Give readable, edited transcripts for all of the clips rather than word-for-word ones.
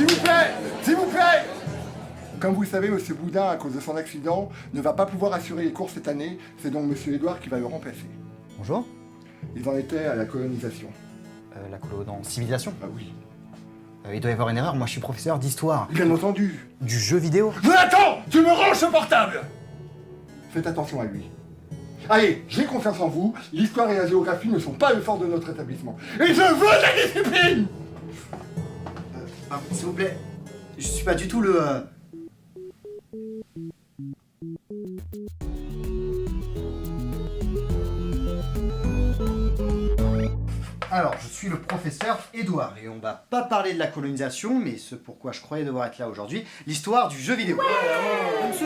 S'il vous plaît! S'il vous plaît! Comme vous le savez, M. Boudin, à cause de son accident, ne va pas pouvoir assurer les courses cette année. C'est donc M. Edouard qui va le remplacer. Bonjour. Ils en étaient à la colonisation. La colo dans civilisation. Ah oui. Il doit y avoir une erreur, moi je suis professeur d'histoire. Bien entendu. Du jeu vidéo. Mais attends! Tu me ranges ce portable! Faites attention à lui. Allez, j'ai confiance en vous. L'histoire et la géographie ne sont pas le fort de notre établissement. Et je veux la discipline! S'il vous plaît, je suis pas du tout le... Alors, je suis le professeur Edouard, et on va pas parler de la colonisation, mais ce pourquoi je croyais devoir être là aujourd'hui, l'histoire du jeu vidéo.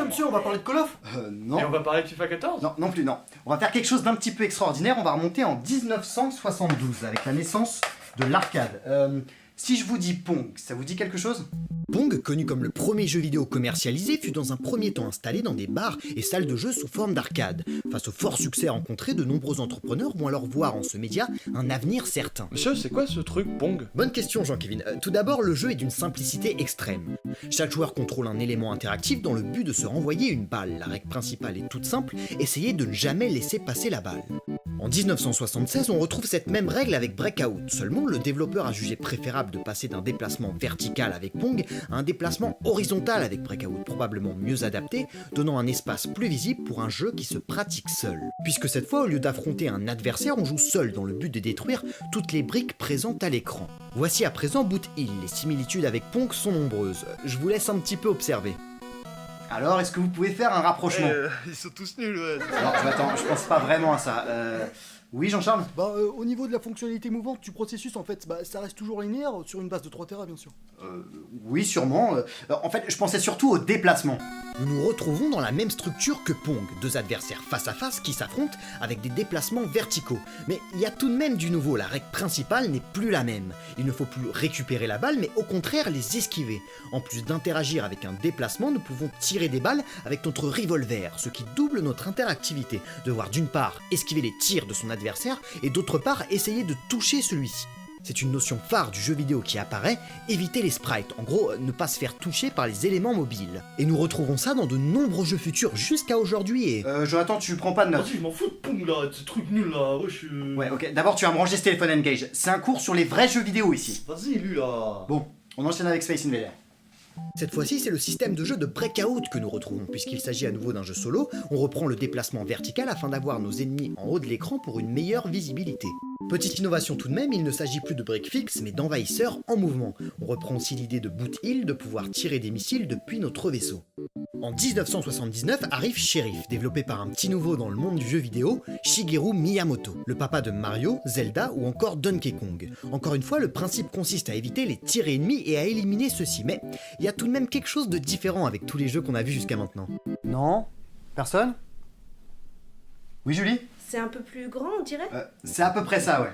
Monsieur, on va parler de Call of? Non. Et on va parler de FIFA 14? Non, non plus, non. On va faire quelque chose d'un petit peu extraordinaire, on va remonter en 1972, avec la naissance de l'arcade. Si je vous dis Pong, ça vous dit quelque chose? Pong, connu comme le premier jeu vidéo commercialisé, fut dans un premier temps installé dans des bars et salles de jeux sous forme d'arcade. Face au fort succès rencontré, de nombreux entrepreneurs vont alors voir en ce média un avenir certain. Monsieur, c'est quoi ce truc Pong? Bonne question Jean-Kévin. Tout d'abord, le jeu est d'une simplicité extrême. Chaque joueur contrôle un élément interactif dans le but de se renvoyer une balle. La règle principale est toute simple, essayez de ne jamais laisser passer la balle. En 1976, on retrouve cette même règle avec Breakout. Seulement, le développeur a jugé préférable de passer d'un déplacement vertical avec Pong à un déplacement horizontal avec Breakout, probablement mieux adapté, donnant un espace plus visible pour un jeu qui se pratique seul. Puisque cette fois, au lieu d'affronter un adversaire, on joue seul dans le but de détruire toutes les briques présentes à l'écran. Voici à présent Boot Hill. Les similitudes avec Pong sont nombreuses. Je vous laisse un petit peu observer. Alors, est-ce que vous pouvez faire un rapprochement? Ils sont tous nuls, ouais. Non, attends, je pense pas vraiment à ça. Oui, Jean-Charles? Au niveau de la fonctionnalité mouvante du processus, en fait, ça reste toujours linéaire sur une base de 3 Tera, bien sûr. Oui, sûrement. En fait, je pensais surtout au déplacement. Nous nous retrouvons dans la même structure que Pong, deux adversaires face à face qui s'affrontent avec des déplacements verticaux. Mais il y a tout de même du nouveau, la règle principale n'est plus la même. Il ne faut plus récupérer la balle, mais au contraire les esquiver. En plus d'interagir avec un déplacement, nous pouvons tirer des balles avec notre revolver, ce qui double notre interactivité. Devoir d'une part esquiver les tirs de son adversaire et d'autre part essayer de toucher celui-ci. C'est une notion phare du jeu vidéo qui apparaît, éviter les sprites, en gros ne pas se faire toucher par les éléments mobiles. Et nous retrouvons ça dans de nombreux jeux futurs jusqu'à aujourd'hui et... Jonathan, tu prends pas de notes. Vas-y, je m'en fous de Pong là, ce truc nul là, ouais, je suis... Ouais, ok, d'abord tu vas me ranger ce téléphone Engage. C'est un cours sur les vrais jeux vidéo ici. Vas-y, lui là. Bon, on enchaîne avec Space Invader. Cette fois-ci, c'est le système de jeu de Breakout que nous retrouvons, puisqu'il s'agit à nouveau d'un jeu solo, on reprend le déplacement vertical afin d'avoir nos ennemis en haut de l'écran pour une meilleure visibilité. Petite innovation tout de même, il ne s'agit plus de break fixe, mais d'envahisseurs en mouvement. On reprend aussi l'idée de Boot Hill de pouvoir tirer des missiles depuis notre vaisseau. En 1979 arrive Sheriff, développé par un petit nouveau dans le monde du jeu vidéo, Shigeru Miyamoto, le papa de Mario, Zelda ou encore Donkey Kong. Encore une fois, le principe consiste à éviter les tirs ennemis et à éliminer ceux-ci, mais il y a tout de même quelque chose de différent avec tous les jeux qu'on a vus jusqu'à maintenant. Non? Personne? Oui, Julie? C'est un peu plus grand, on dirait. C'est à peu près ça, ouais.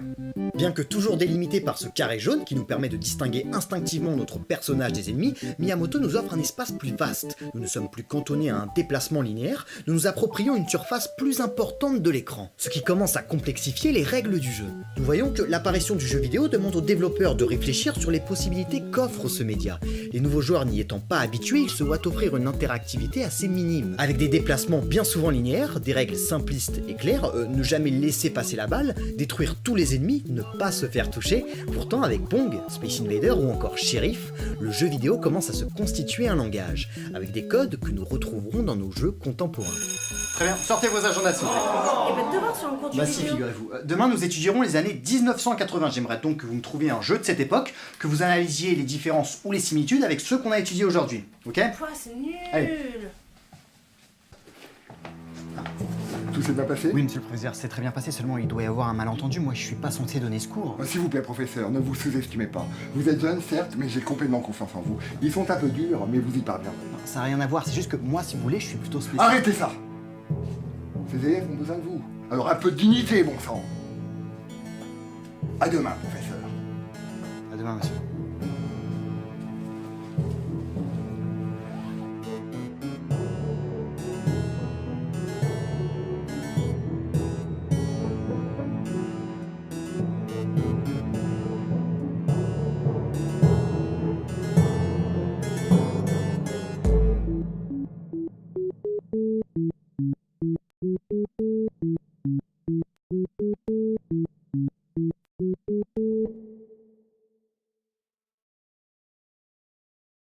Bien que toujours délimité par ce carré jaune qui nous permet de distinguer instinctivement notre personnage des ennemis, Miyamoto nous offre un espace plus vaste. Nous ne sommes plus cantonnés à un déplacement linéaire, nous nous approprions une surface plus importante de l'écran, ce qui commence à complexifier les règles du jeu. Nous voyons que l'apparition du jeu vidéo demande aux développeurs de réfléchir sur les possibilités qu'offre ce média. Les nouveaux joueurs n'y étant pas habitués, ils se voient offrir une interactivité assez minime, avec des déplacements bien souvent linéaires, des règles simplistes et claires, ne jamais laisser passer la balle, détruire tous les ennemis, ne pas se faire toucher. Pourtant, avec Pong, Space Invader ou encore Sheriff, le jeu vidéo commence à se constituer un langage, avec des codes que nous retrouverons dans nos jeux contemporains. Très bien, sortez vos agendas s'il vous plaît. Et ben demain sur un cours du Bah si, vidéo. figurez-vous. Demain, nous étudierons les années 1980. J'aimerais donc que vous me trouviez un jeu de cette époque, que vous analysiez les différences ou les similitudes avec ceux qu'on a étudiés aujourd'hui. Ok? Pouah, c'est nul. Allez. Tout s'est bien passé? Oui, monsieur le professeur, c'est très bien passé, seulement il doit y avoir un malentendu. Moi, je suis pas censé donner ce cours. S'il vous plaît, professeur, ne vous sous-estimez pas. Vous êtes jeune, certes, mais j'ai complètement confiance en vous. Ils sont un peu durs, mais vous y parviendrez. Ça n'a rien à voir, c'est juste que moi, si vous voulez, je suis plutôt spécial. Arrêtez ça! Ces élèves ont besoin de vous. Alors un peu de dignité, bon sang! À demain, professeur. À demain, monsieur.